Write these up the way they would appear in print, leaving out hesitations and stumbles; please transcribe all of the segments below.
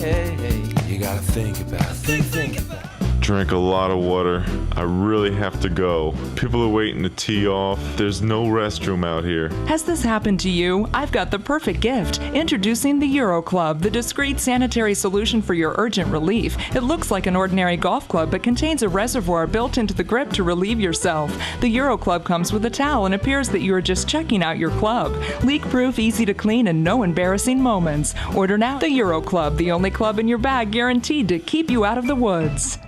You gotta think about it. Think about it. Drank a lot of water. I really have to go. People are waiting to tee off. There's no restroom out here. Has this happened to you? I've got the perfect gift. Introducing the Euro Club, the discreet sanitary solution for your urgent relief. It looks like an ordinary golf club, but contains a reservoir built into the grip to relieve yourself. The Euro Club comes with a towel and appears that you are just checking out your club. Leak-proof, easy to clean, and no embarrassing moments. Order now. The Euro Club, the only club in your bag guaranteed to keep you out of the woods.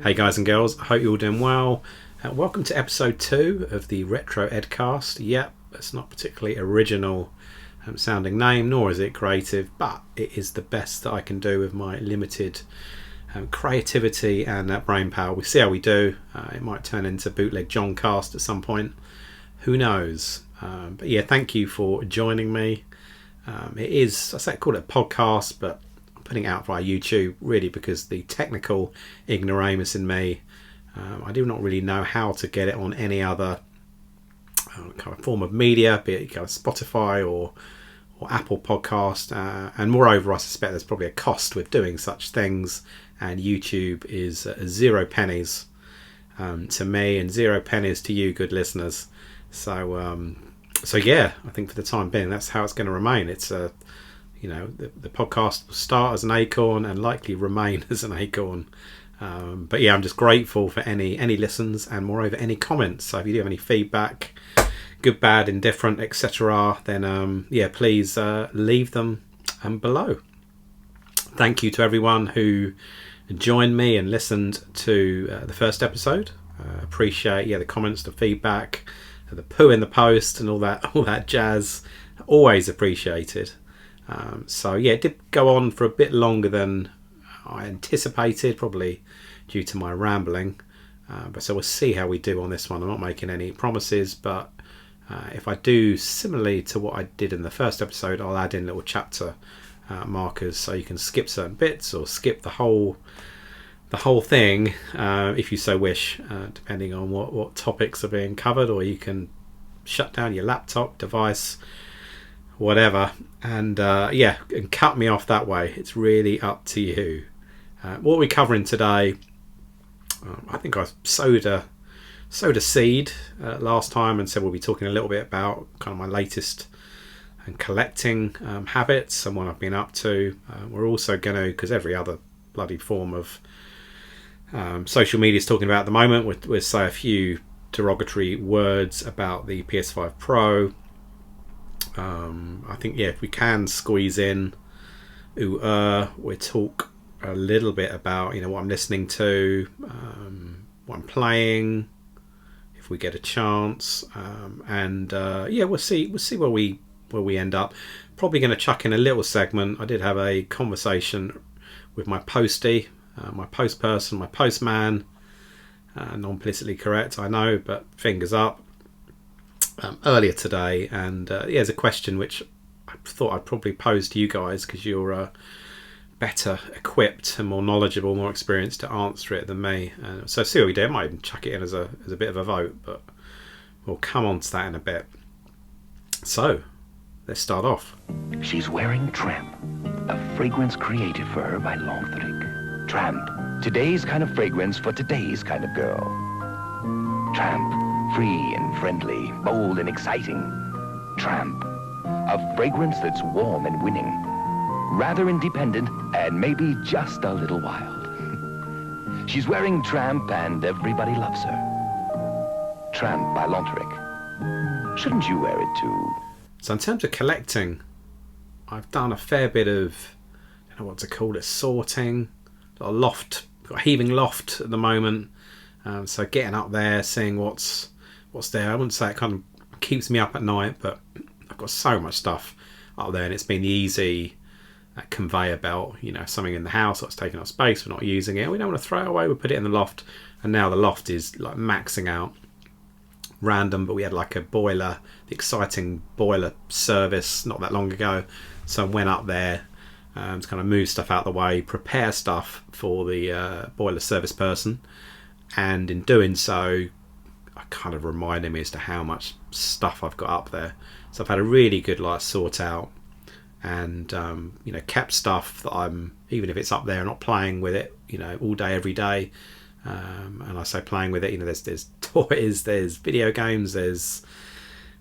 Hey guys and girls, I hope you're all doing well. Welcome to episode 2 of the Retro Edcast. Yep, that's not particularly original sounding name, nor is it creative, but it is the best that I can do with my limited creativity and brain power. We'll see how we do. It might turn into Bootleg John cast at some point. Who knows? But yeah, thank you for joining me. It is, I call it a podcast, but I'm putting it out via YouTube really because the technical ignoramus in me, I do not really know how to get it on any other kind of form of media, be it kind of Spotify or Apple Podcast, and moreover I suspect there's probably a cost with doing such things, and YouTube is 0 pennies to me and 0 pennies to you good listeners. So yeah, I think for the time being, that's how it's going to remain. It's the podcast will start as an acorn and likely remain as an acorn. But yeah, I'm just grateful for any listens and moreover any comments. So if you do have any feedback, good, bad, indifferent, etc., then please leave them below. Thank you to everyone who joined me and listened to the first episode. Appreciate the comments, the feedback, the poo in the post and all that jazz. Always appreciated. It did go on for a bit longer than I anticipated, probably due to my rambling, but so we'll see how we do on this one. I'm not making any promises, but if I do similarly to what I did in the first episode, I'll add in little chapter markers so you can skip certain bits or skip the whole thing if you so wish, depending on what topics are being covered, or you can shut down your laptop device, whatever, and cut me off that way. It's really up to you. What we're covering today, I think I sowed a seed last time and said we'll be talking a little bit about kind of my latest and collecting habits and what I've been up to. We're also going to, because every other bloody form of social media is talking about at the moment, we'll say a few derogatory words about the PS5 Pro. I think if we can squeeze in we'll talk a little bit about what I'm listening to, what I'm playing, if we get a chance, we'll see where we end up. Probably going to chuck in a little segment. I did have a conversation with my postie, my post person, my postman. Non-politically correct, I know, but fingers up. Earlier today, and there's a question which I thought I'd probably pose to you guys because you're better equipped and more knowledgeable, more experienced to answer it than me. So see what we do. I might even chuck it in as a bit of a vote, but we'll come on to that in a bit. So let's start off. She's wearing Tramp, a fragrance created for her by Lanthric. Tramp, today's kind of fragrance for today's kind of girl. Tramp, free and friendly, bold and exciting. Tramp, a fragrance that's warm and winning, rather independent and maybe just a little wild. She's wearing Tramp and everybody loves her. Tramp by Lanthric. Shouldn't you wear it too? So in terms of collecting, I've done a fair bit of, I don't know what to call it, sorting. Got a loft, got a heaving loft at the moment. So getting up there, seeing what's there. I wouldn't say it kind of keeps me up at night, but I've got so much stuff up there, and it's been the easy conveyor belt. Something in the house that's taking up space, we're not using it, we don't want to throw it away, we put it in the loft, and now the loft is like maxing out. Random, but we had like a boiler, the exciting boiler service not that long ago, so I went up there to kind of move stuff out of the way, prepare stuff for the boiler service person, and in doing so kind of reminding me as to how much stuff I've got up there. So I've had a really good sort out, and kept stuff that I'm, even if it's up there, not playing with it all day every day. And I say playing with it, there's toys, there's video games, there's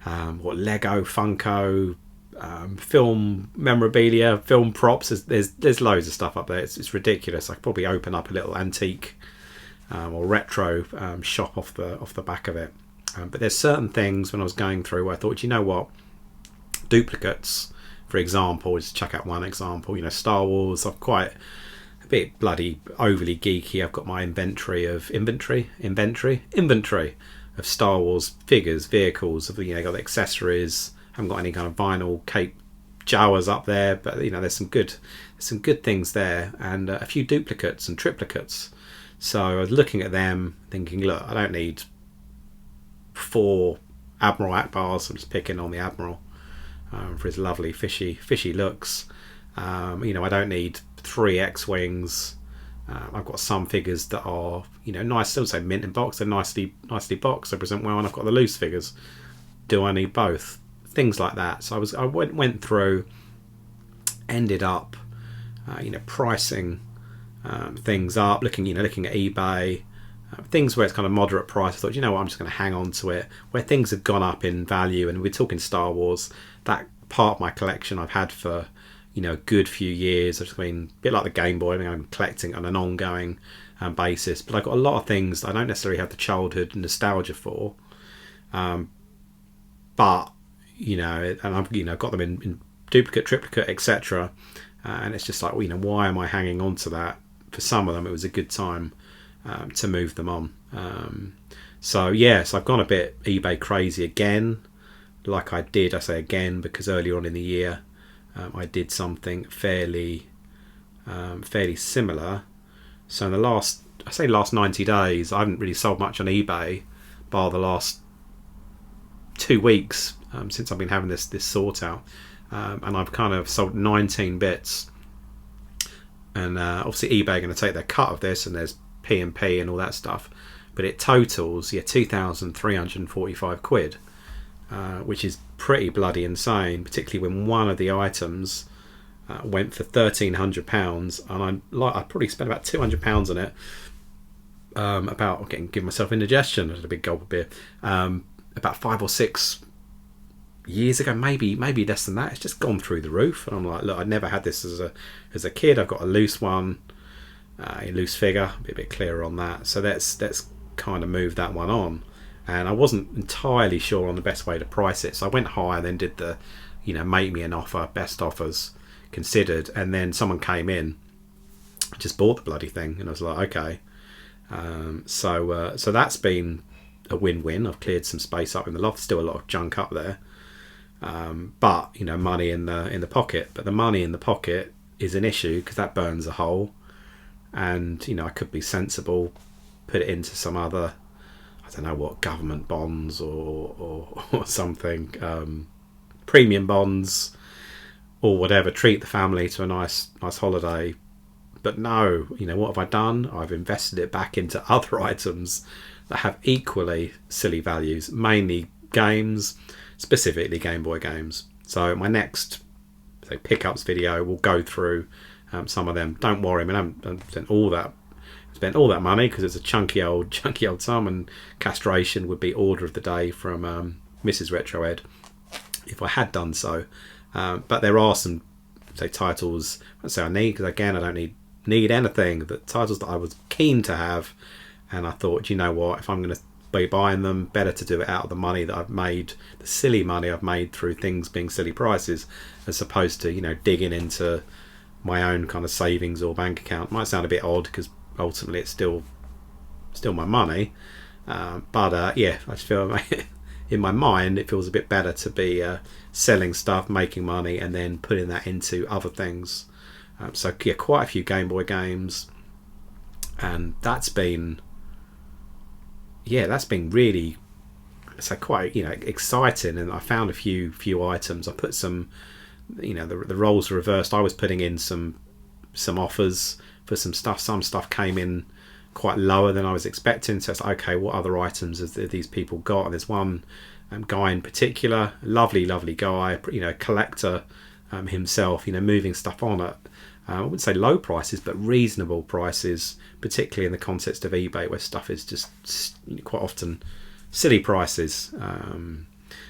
Lego, Funko, film memorabilia, film props. There's loads of stuff up there. It's ridiculous. I could probably open up a little antique or retro shop off the back of it. But there's certain things when I was going through where I thought, you know what, duplicates, for example, just check out one example. Star Wars. I'm quite a bit bloody overly geeky. I've got my inventory of Star Wars figures, vehicles. I've got the accessories. Haven't got any kind of vinyl cape Jawas up there, but there's some good things there, and a few duplicates and triplicates. So I was looking at them, thinking, look, I don't need 4 Admiral Akbars. I'm just picking on the Admiral for his lovely fishy looks. I don't need 3 X-wings. I've got some figures that are nice. Still say mint in box. They're nicely boxed. They present well, and I've got the loose figures. Do I need both? Things like that. So I went through, ended up pricing things up, looking at eBay, things where it's kind of moderate price. I thought, I'm just going to hang on to it. Where things have gone up in value, and we're talking Star Wars, that part of my collection I've had for a good few years. I've been a bit like the Game Boy. I'm collecting on an ongoing basis, but I've got a lot of things that I don't necessarily have the childhood nostalgia for, but and I've got them in duplicate, triplicate, etc. And it's just like, why am I hanging on to that? For some of them, it was a good time to move them on. So yes, I've gone a bit eBay crazy again, like I did. I say again because earlier on in the year, I did something fairly similar. So in the last 90 days, I haven't really sold much on eBay, bar the last 2 weeks since I've been having this sort out, and I've kind of sold 19 bits. And obviously eBay are going to take their cut of this, and there's P&P and all that stuff, but it totals 2,345 quid, which is pretty bloody insane, particularly when one of the items went for £1,300, and I probably spent about £200 on it. About giving myself indigestion. I had a big gulp of beer. About 5 or 6 years ago, maybe less than that. It's just gone through the roof, and I'm like, look, I never had this as a kid. I've got a loose one, a loose figure. Be a bit clearer on that. So let's kind of move that one on. And I wasn't entirely sure on the best way to price it, so I went higher, then did the, make me an offer, best offers considered, and then someone came in, just bought the bloody thing, and I was like, okay. So that's been a win-win. I've cleared some space up in the loft, still a lot of junk up there, but money in the pocket. But the money in the pocket is an issue because that burns a hole, and I could be sensible, put it into some other, I don't know what, government bonds or something, premium bonds or whatever, treat the family to a nice holiday. But no, what have I done? I've invested it back into other items that have equally silly values, mainly games, specifically Game Boy games. So my next pickups video will go through some of them. Don't worry, I haven't spent all that money because it's a chunky old sum, and castration would be order of the day from Mrs. Retro Ed if I had done so. But there are some titles I say I need, because again, I don't need anything, but titles that I was keen to have, and I thought, if I'm going to be buying them, better to do it out of the money that I've made, the silly money I've made through things being silly prices, as opposed to digging into my own kind of savings or bank account. It might sound a bit odd because ultimately it's still my money, but I just feel in my mind it feels a bit better to be selling stuff, making money, and then putting that into other things. So quite a few Game Boy games, and that's been really quite exciting. And I found a few items. I put some, the roles were reversed. I was putting in some offers for some stuff. Some stuff came in quite lower than I was expecting. So it's like, okay, what other items have these people got? And there's one guy in particular, lovely guy, collector himself, moving stuff on at I wouldn't say low prices, but reasonable prices, particularly in the context of eBay, where stuff is just quite often silly prices.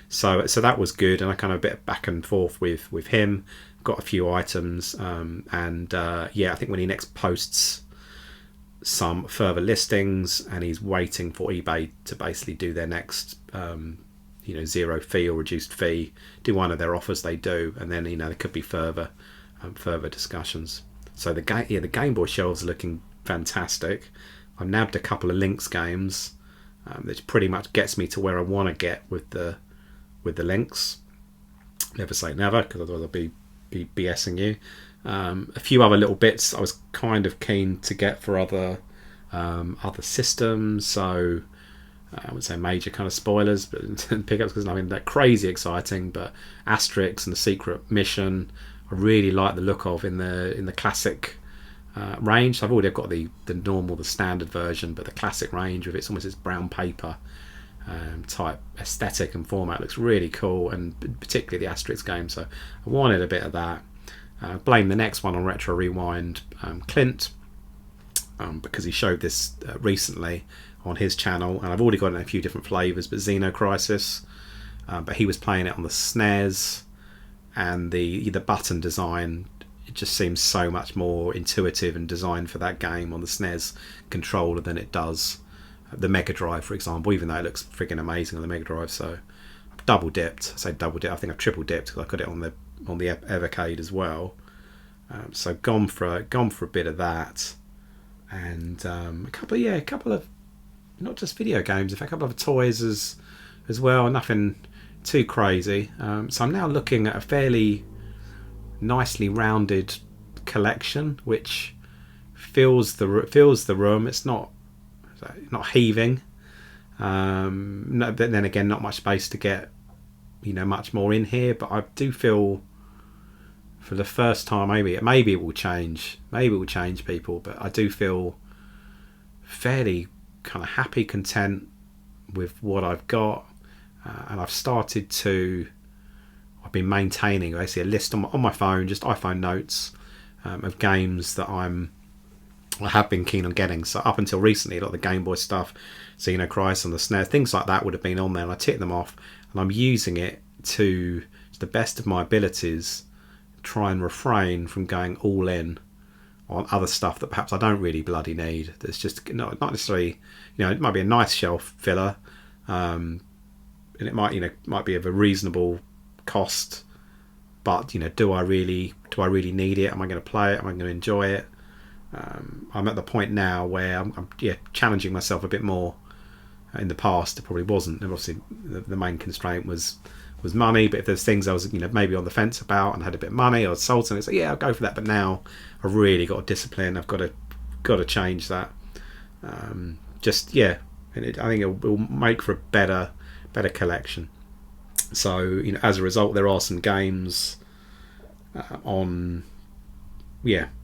So that was good, and I kind of a bit back and forth with him. Got a few items, and I think when he next posts some further listings, and he's waiting for eBay to basically do their next zero fee or reduced fee, do one of their offers they do, and then there could be further discussions. So the Game Boy shelves are looking fantastic. I've nabbed a couple of Lynx games, which pretty much gets me to where I want to get with the Lynx. Never say never, because otherwise I'll be BSing you. A few other little bits I was kind of keen to get for other systems, so I wouldn't say major kind of spoilers, but pickups, because nothing that crazy exciting. But Asterix and the Secret Mission, I really like the look of in the classic range. So I've already got the standard version, but the classic range with it's almost this brown paper type aesthetic and format looks really cool, and particularly the Asterix game. So I wanted a bit of that. Blame the next one on Retro Rewind, Clint, because he showed this recently on his channel, and I've already got it in a few different flavours, but Xeno Crisis, but he was playing it on the SNES, and the button design, it just seems so much more intuitive and designed for that game on the SNES controller than it does the Mega Drive, for example, even though it looks friggin' amazing on the Mega Drive. So I've double dipped. I think I've triple dipped, because I got it on the Evercade as well. So gone for a bit of that, and a couple of not just video games, in fact a couple of toys as well. Nothing too crazy. So I'm now looking at a fairly nicely rounded collection, which fills the room. It's not heaving, but then again, not much space to get much more in here. But I do feel, for the first time, maybe it will change. Maybe it will change people, but I do feel fairly kind of happy, content with what I've got, and I've been maintaining basically a list on my phone, just iPhone notes, of games that I have been keen on getting. So up until recently, a lot of the Game Boy stuff, Xeno Crisis on the SNES, things like that would have been on there, and I ticked them off, and I'm using it to the best of my abilities, try and refrain from going all in on other stuff that perhaps I don't really bloody need. That's just not necessarily, it might be a nice shelf filler, and it might be of a reasonable cost, but do I really need it? Am I going to play it? Am I going to enjoy it? I'm at the point now where I'm challenging myself a bit more. In the past, it probably wasn't. And obviously, the main constraint was money. But if there's things I was maybe on the fence about and had a bit of money, I was sold something, so I'll go for that. But now I've really got discipline. I've got to change that. And I think it will make for a better collection. So as a result, there are some games on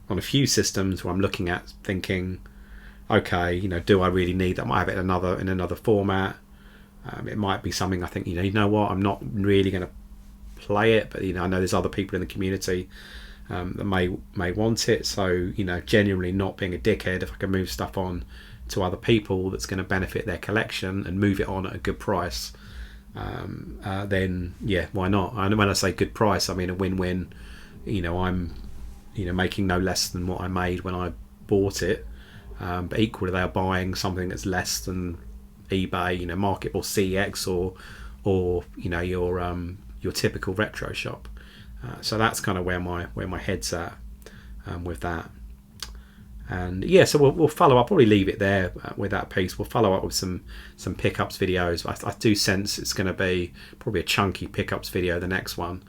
a few systems where I'm looking at thinking, okay, do I really need that? I might have it in another format. It might be something I think, you know what, I'm not really going to play it, but I know there's other people in the community that may want it. So genuinely not being a dickhead, if I can move stuff on to other people that's going to benefit their collection and move it on at a good price, then why not? And when I say good price, I mean a win-win. I'm making no less than what I made when I bought it, but equally they are buying something that's less than eBay, Market or CX or your typical retro shop. So that's kind of where my head's at with that. And so we'll follow up. Probably leave it there with that piece. We'll follow up with some pickups videos. I do sense it's going to be probably a chunky pickups video, the next one,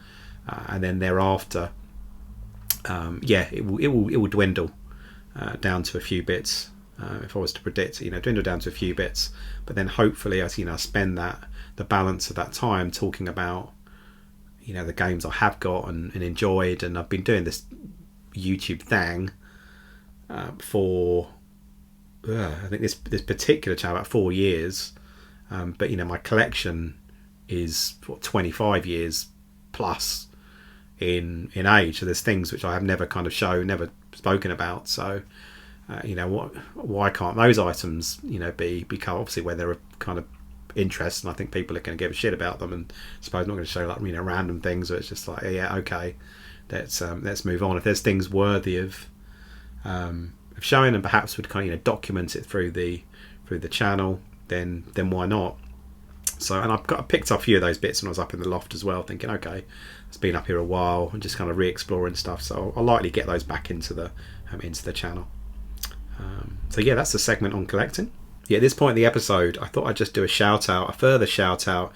and then thereafter, it will dwindle down to a few bits. If I was to predict, dwindle down to a few bits, but then hopefully, I spend the balance of that time talking about the games I have got and enjoyed, and I've been doing this YouTube thing for I think this particular channel about 4 years, but my collection is 25 years plus in age. So there's things which I have never kind of shown, never spoken about. So why can't those items be obviously where there are kind of interest, and I think people are going to give a shit about them, and I suppose not going to show like random things. So it's just like, yeah, okay, let's move on. If there's things worthy of showing, and perhaps would kind of document it through the channel, then why not? So, and I picked up a few of those bits when I was up in the loft as well, thinking, okay, it's been up here a while, and just kind of re-exploring stuff. So I'll likely get those back into the channel. So yeah, that's the segment on collecting. Yeah, at this point in the episode, I thought I'd just do a further shout out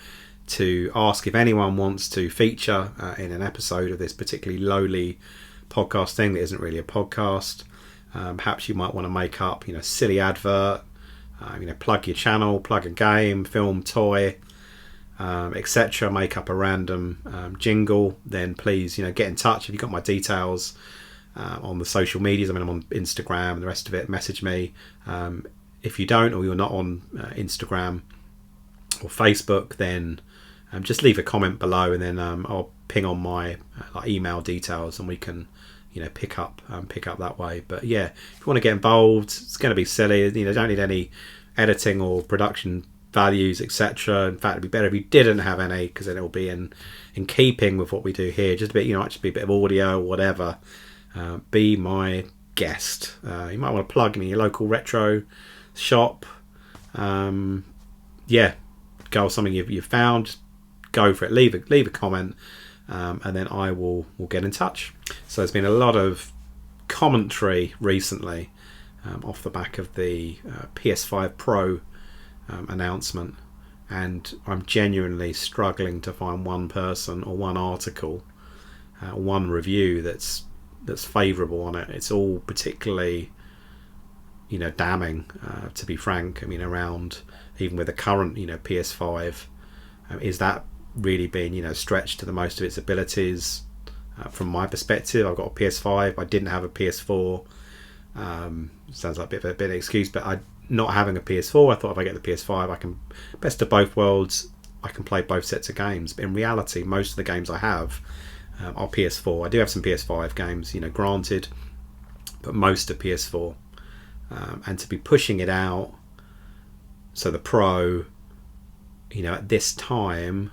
to ask if anyone wants to feature in an episode of this particularly lowly podcast thing that isn't really a podcast. Perhaps you might want to make up, silly advert, plug your channel, plug a game, film, toy, etc. Make up a random jingle. Then please, get in touch. If you've got my details on the social medias, I'm on Instagram and the rest of it, message me. If you don't, or you're not on Instagram or Facebook, then just leave a comment below, and then I'll ping on my email details, and we can pick up that way. But yeah, if you want to get involved, it's going to be silly. Don't need any editing or production values, etc. In fact, it'd be better if you didn't have any, because then it'll be in keeping with what we do here. Just a bit, just be a bit of audio or whatever. Be my guest. You might want to plug in your local retro shop. Go with something you've found. Go for it. Leave a comment, and then I will get in touch. So there's been a lot of commentary recently off the back of the PS5 Pro announcement, and I'm genuinely struggling to find one person or one article, one review that's favourable on it. It's all particularly damning, to be frank. I mean, around even with the current PS5, is that really being stretched to the most of its abilities? From my perspective, I've got a PS5. I didn't have a PS4. Sounds like a bit of an excuse, but not having a PS4, I thought if I get the PS5, I can, best of both worlds, I can play both sets of games. But in reality, most of the games I have are PS4. I do have some PS5 games, granted, but most are PS4. And to be pushing it out, so the Pro, at this time,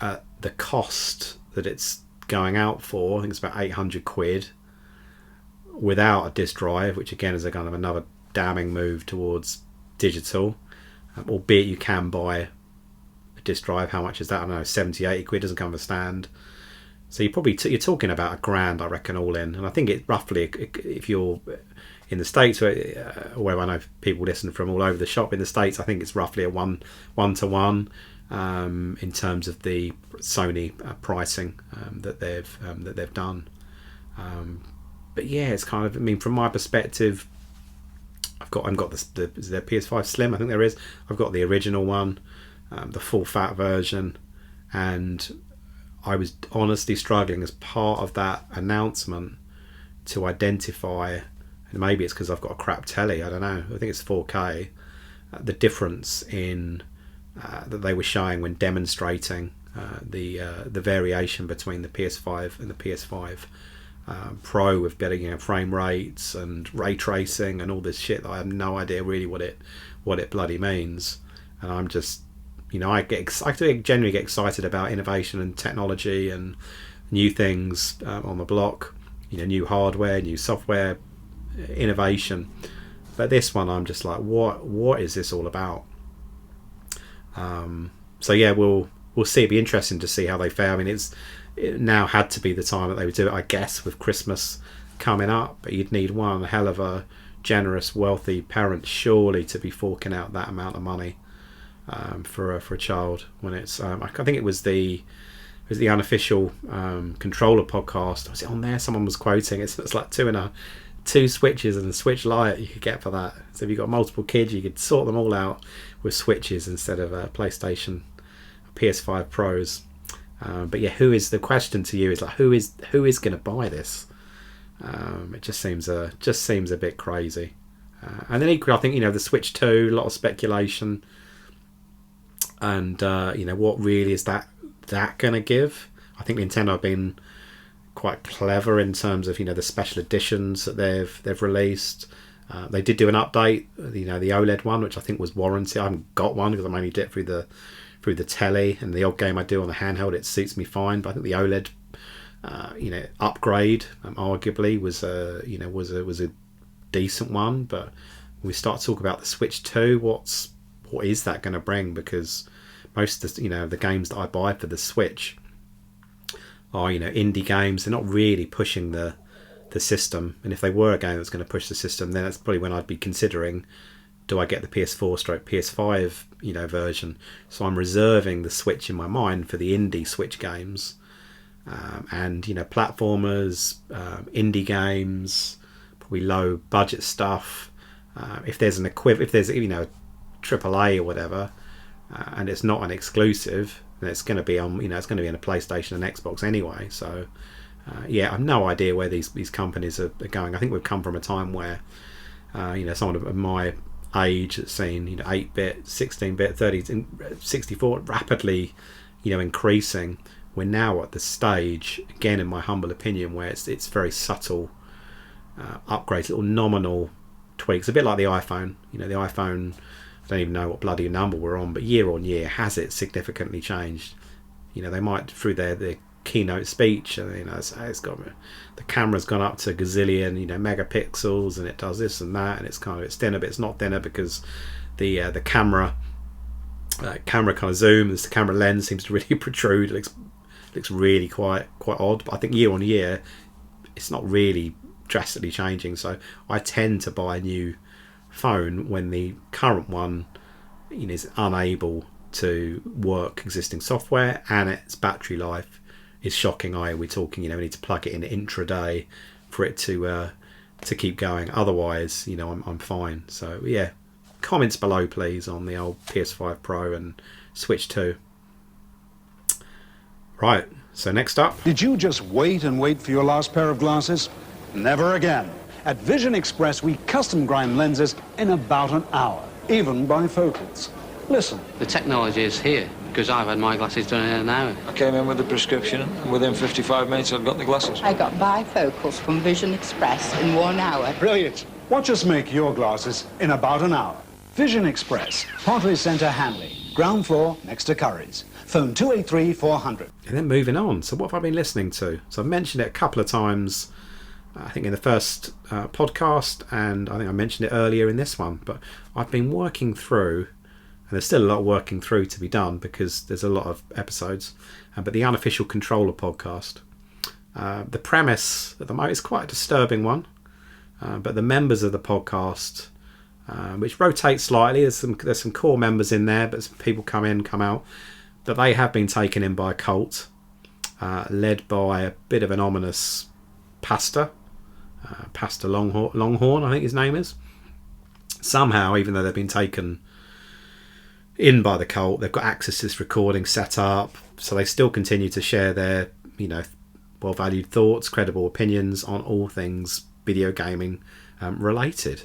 at the cost that it's going out for, I think it's about 800 quid, without a disc drive, which again is a kind of another damning move towards digital, albeit you can buy a disc drive. How much is that? I don't know, 70, 80 quid, doesn't come with a stand. So you're talking about $1,000, I reckon, all in. And I think it roughly, if you're in the States, where I know people listen from all over the shop in the States, I think it's roughly a one-to-one in terms of the Sony pricing that they've done. But yeah, it's kind of, I mean, from my perspective, I've got the is there PS5 Slim? I think there is. I've got the original one, the full fat version, and I was honestly struggling as part of that announcement to identify, and maybe it's because I've got a crap telly, I don't know, I think it's 4K, the difference in that they were showing when demonstrating the variation between the PS5 and the PS5 Pro, with better frame rates and ray tracing and all this shit that I have no idea really what it bloody means. And I'm just, I genuinely get excited about innovation and technology and new things on the block, new hardware, new software, innovation. But this one, I'm just like, what is this all about? So yeah, we'll see. It'd be interesting to see how they fare. I mean, it now had to be the time that they would do it, I guess, with Christmas coming up. But you'd need one hell of a generous, wealthy parent, surely, to be forking out that amount of money for a child. When it's, I think it was the unofficial controller podcast. Was it on there? Someone was quoting it's like two switches and a Switch Lite you could get for that. So if you've got multiple kids, you could sort them all out with switches instead of PlayStation, PS5 Pros. But yeah, the question to you is like, who is going to buy this? It just seems a bit crazy. And then equally, I think, the Switch 2, a lot of speculation. And, what really is that going to give? I think Nintendo have been quite clever in terms of, the special editions that they've released. They did do an update, the OLED one, which I think was warranty. I haven't got one because I mainly did it through the telly, and the odd game I do on the handheld, it suits me fine. But I think the OLED, upgrade, arguably was a decent one. But when we start to talk about the Switch 2, what is that going to bring? Because most of the games that I buy for the Switch are indie games. They're not really pushing the system, and if they were a game that's going to push the system, then that's probably when I'd be considering, do I get the PS4/PS5 version? So I'm reserving the Switch in my mind for the indie Switch games, and platformers, indie games, probably low budget stuff. If there's an if there's AAA or whatever, and it's not an exclusive, then it's going to be on it's going to be in a PlayStation and Xbox anyway. So I've no idea where these companies are going. I think we've come from a time where someone of my age that's seen 8-bit, 16-bit, 30, 64 rapidly increasing. We're now at the stage, again in my humble opinion, where it's very subtle upgrades, little nominal tweaks, a bit like the iPhone. The iPhone, I don't even know what bloody number we're on, but year on year has it significantly changed. They might, through their keynote speech, and it's got, the camera's gone up to gazillion megapixels, and it does this and that, and it's thinner, but it's not thinner because the camera kind of zooms, the camera lens seems to really protrude. It looks really quite odd. But I think year on year it's not really drastically changing. So I tend to buy a new phone when the current one is unable to work existing software, and its battery life is shocking. We're talking, we need to plug it in intraday for it to keep going. Otherwise, I'm fine. So yeah, comments below please on the old PS5 Pro and Switch 2. Right, so next up. Did you just wait and wait for your last pair of glasses? Never again. At Vision Express, we custom grind lenses in about an hour, even bifocals. Listen. The technology is here, because I've had my glasses done in an hour. I came in with the prescription, and within 55 minutes I've got the glasses. I got bifocals from Vision Express in 1 hour. Brilliant. Watch us make your glasses in about an hour. Vision Express, Parkway Centre, Hanley. Ground floor, next to Curry's. Phone 283-400. And then moving on. So what have I been listening to? So I've mentioned it a couple of times, I think in the first podcast, and I think I mentioned it earlier in this one. But I've been working through, and there's still a lot of working through to be done because there's a lot of episodes, but the Unofficial Controller podcast. The premise at the moment is quite a disturbing one, but the members of the podcast, which rotates slightly, there's some core members in there, but some people come in, come out, but they have been taken in by a cult, led by a bit of an ominous pastor, Pastor Longhorn, I think his name is. Somehow, even though they've been taken in by the cult, they've got access to this recording set up, so they still continue to share their well-valued thoughts, credible opinions on all things video gaming related.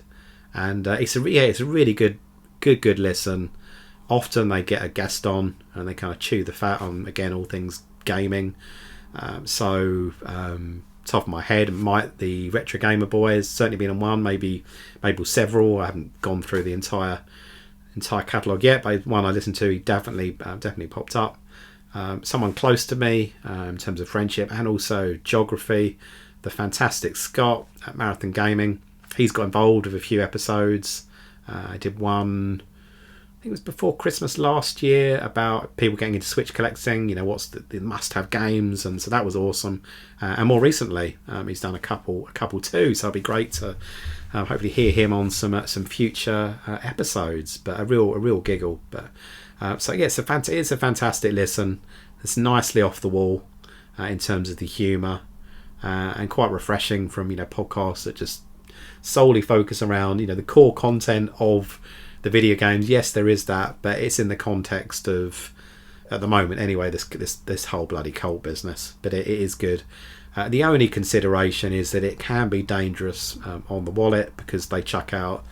And it's a really good listen. Often they get a guest on and they kind of chew the fat on, again, all things gaming. Top of my head, the Retro Gamer Boy has certainly been on one, maybe several. I haven't gone through the entire catalogue yet, but one I listened to, he definitely popped up. Someone close to me in terms of friendship, and also geography, the fantastic Scott at Marathon Gaming. He's got involved with a few episodes. I did one, I think it was before Christmas last year, about people getting into Switch collecting, what's the must-have games, and so that was awesome. And more recently, he's done a couple too, so it'll be great to hopefully hear him on some future episodes. But a real giggle. But so yeah, it's a fantastic listen. It's nicely off the wall in terms of the humour, and quite refreshing from podcasts that just solely focus around the core content of the video games. Yes, there is that, but it's in the context of, at the moment anyway, this whole bloody cult business. But it is good. The only consideration is that it can be dangerous on the wallet, because they chuck out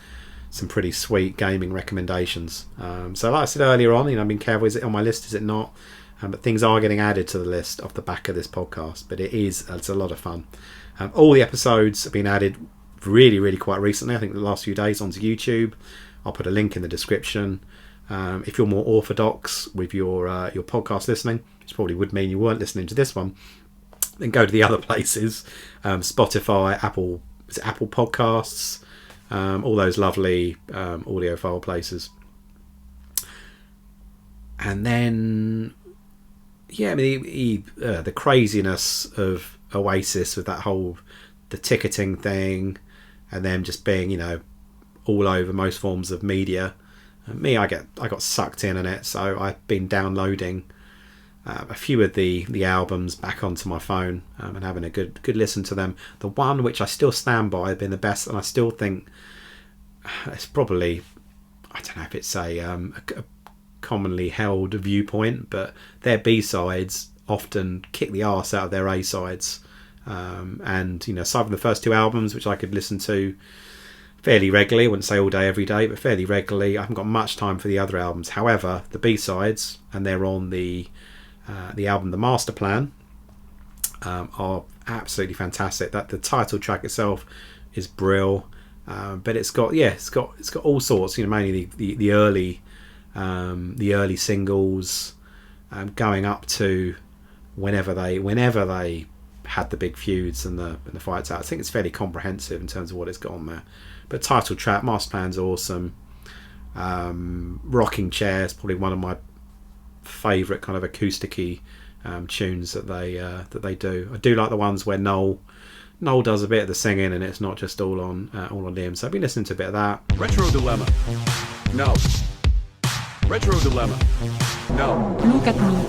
some pretty sweet gaming recommendations. So like I said earlier on, I've been careful, is it on my list, is it not? But things are getting added to the list off the back of this podcast, but it's a lot of fun. All the episodes have been added really quite recently, I think the last few days, onto YouTube. I'll put a link in the description. If you're more orthodox with your podcast listening, which probably would mean you weren't listening to this one, then go to the other places, Spotify, Apple Podcasts, all those lovely audiophile places. And then the craziness of Oasis with that whole the ticketing thing, and them just being all over most forms of media. I got sucked in it, so I've been downloading a few of the albums back onto my phone and having a good listen to them. The one which I still stand by has been the best, and I still think it's probably, I don't know if it's a commonly held viewpoint, but their B-sides often kick the arse out of their A-sides. And aside from the first two albums, which I could listen to fairly regularly, I wouldn't say all day every day, but fairly regularly, I haven't got much time for the other albums. However, the B-sides, and they're on the album The Master Plan, are absolutely fantastic. That the title track itself is brill, but it's got all sorts, mainly the early singles, going up to whenever they had the big feuds and the fights out. I think it's fairly comprehensive in terms of what it's got on there. But title track, Master Plan's awesome. Rocking Chair is probably one of my favourite kind of acousticy tunes that they do. I do like the ones where Noel does a bit of the singing and it's not just all on him. So I've been listening to a bit of that. Retro Dilemma. No. Retro Dilemma. No. Look at me.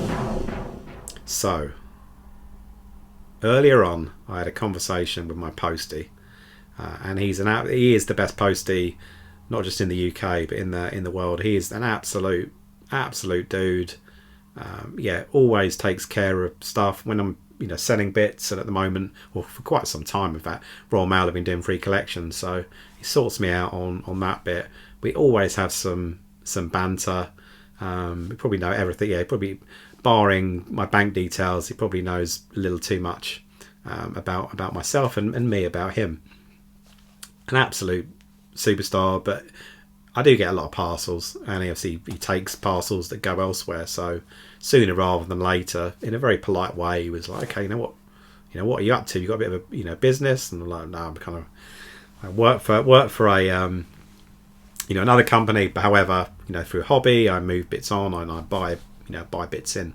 So, earlier on, I had a conversation with my postie, and he is the best postie, not just in the UK but in the world. He is an absolute dude. Always takes care of stuff when I'm selling bits, and at the moment, or for quite some time, in fact, Royal Mail have been doing free collections, so he sorts me out on that bit. We always have some banter. We probably know everything. Probably barring my bank details, he probably knows a little too much about myself and me about him. An absolute superstar, but I do get a lot of parcels, and obviously he takes parcels that go elsewhere. So sooner rather than later, in a very polite way, he was like, "Okay, what are you up to? You got a bit of a business?" And I'm like, "No, I work for a another company, but however, through a hobby, I move bits on and I buy bits in."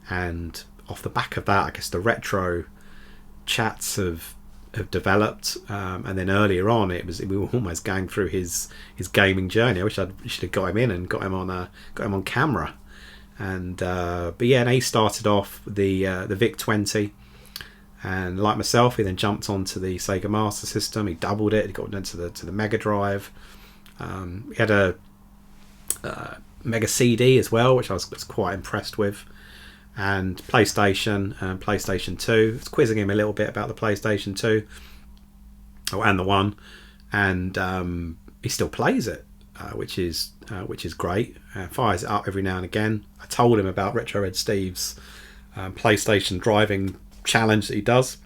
And off the back of that, I guess the retro chats have developed, and then earlier on we were almost going through his gaming journey. I wish I should have got him in and got him on camera. And and he started off the VIC 20, and like myself, he then jumped onto the Sega Master System. He doubled it. He got into the Mega Drive. He had a Mega CD as well, which I was quite impressed with. And PlayStation and PlayStation 2. I was quizzing him a little bit about the PlayStation 2 and the 1, and he still plays it, which is great. Fires it up every now and again. I told him about Retro Ed Steve's PlayStation driving challenge that he does,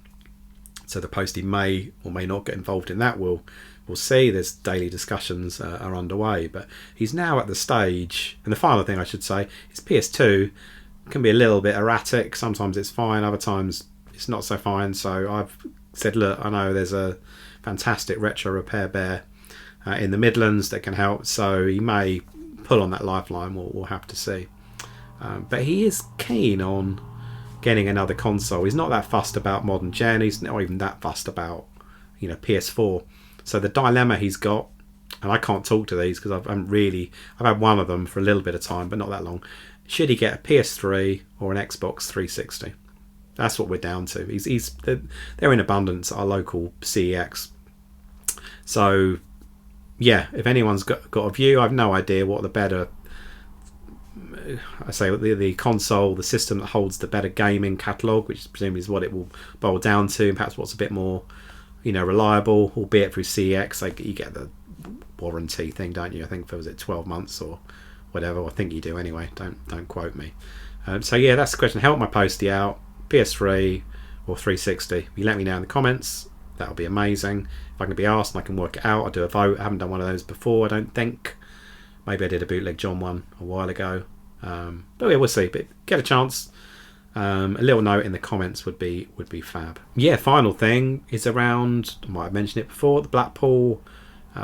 so the postie may or may not get involved in that. We'll see. There's daily discussions are underway, but he's now at the stage. And the final thing I should say is PS2 can be a little bit erratic. Sometimes it's fine, other times it's not so fine. So I've said, look, I know there's a fantastic retro repair bear in the Midlands that can help, so he may pull on that lifeline. We'll have to see. But he is keen on getting another console. He's not that fussed about modern gen. He's not even that fussed about PS4. So the dilemma he's got, and I can't talk to these because I've had one of them for a little bit of time, but not that long. Should he get a PS3 or an Xbox 360? That's what we're down to. They're in abundance at our local CEX. So, if anyone's got a view, I've no idea what the better. I say the console, the system that holds the better gaming catalogue, which presumably is what it will boil down to, and perhaps what's a bit more, reliable, albeit through CEX. Like you get the warranty thing, don't you? I think was it 12 months or whatever. I think you do anyway. Don't quote me. So yeah, that's the question. Help My Postie out, PS3 or 360. If you let me know in the comments, that'll be amazing. If I can be asked and I can work it out, I'll do a vote. I haven't done one of those before, I don't think. Maybe I did a Bootleg John one a while ago. But yeah, we'll see. But get a chance. A little note in the comments would be fab. Yeah, final thing is around, I might have mentioned it before, the Blackpool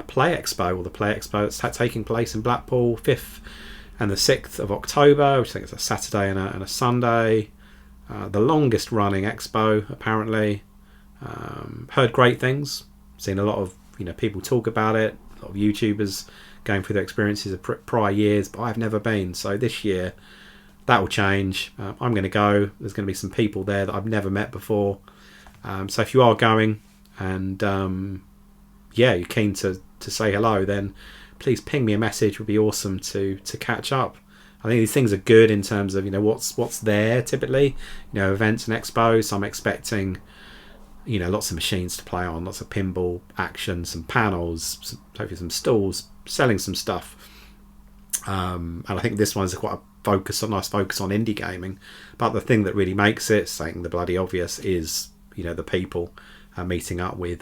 Play Expo, or the Play Expo that's taking place in Blackpool 5th and the 6th of October, which I think is a Saturday and a Sunday. The longest running expo, apparently. Heard great things. Seen a lot of people talk about it. A lot of YouTubers going through their experiences of prior years, but I've never been. So this year, that will change. I'm going to go. There's going to be some people there that I've never met before. So if you are going and you're keen to say hello, then please ping me a message. It would be awesome to catch up. I think these things are good in terms of what's there typically. Events and expos. So I'm expecting lots of machines to play on, lots of pinball action, some panels, hopefully some stalls, selling some stuff. And I think this one's quite a nice focus on indie gaming. But the thing that really makes it, saying the bloody obvious, is the people meeting up with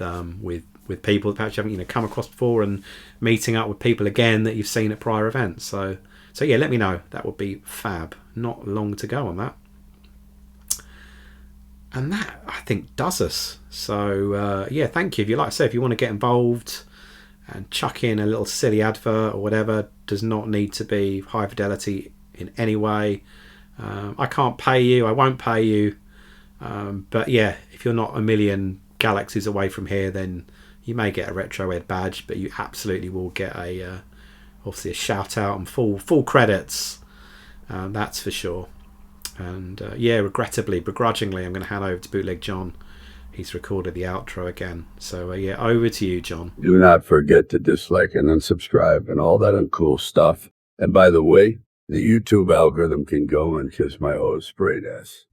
people that perhaps you haven't come across before, and meeting up with people again that you've seen at prior events. So yeah, let me know. That would be fab. Not long to go on that. And that, I think, does us. So thank you. If you want to get involved and chuck in a little silly advert or whatever, does not need to be high fidelity in any way. I can't pay you. I won't pay you. But yeah, if you're not a million galaxies away from here, then you may get a Retro Ed badge, but you absolutely will get obviously a shout out and full credits. That's for sure. And regrettably, begrudgingly, I'm going to hand over to Bootleg John. He's recorded the outro again. So over to you, John. Do not forget to dislike and unsubscribe and all that uncool stuff. And by the way, the YouTube algorithm can go and kiss my old sprayed ass.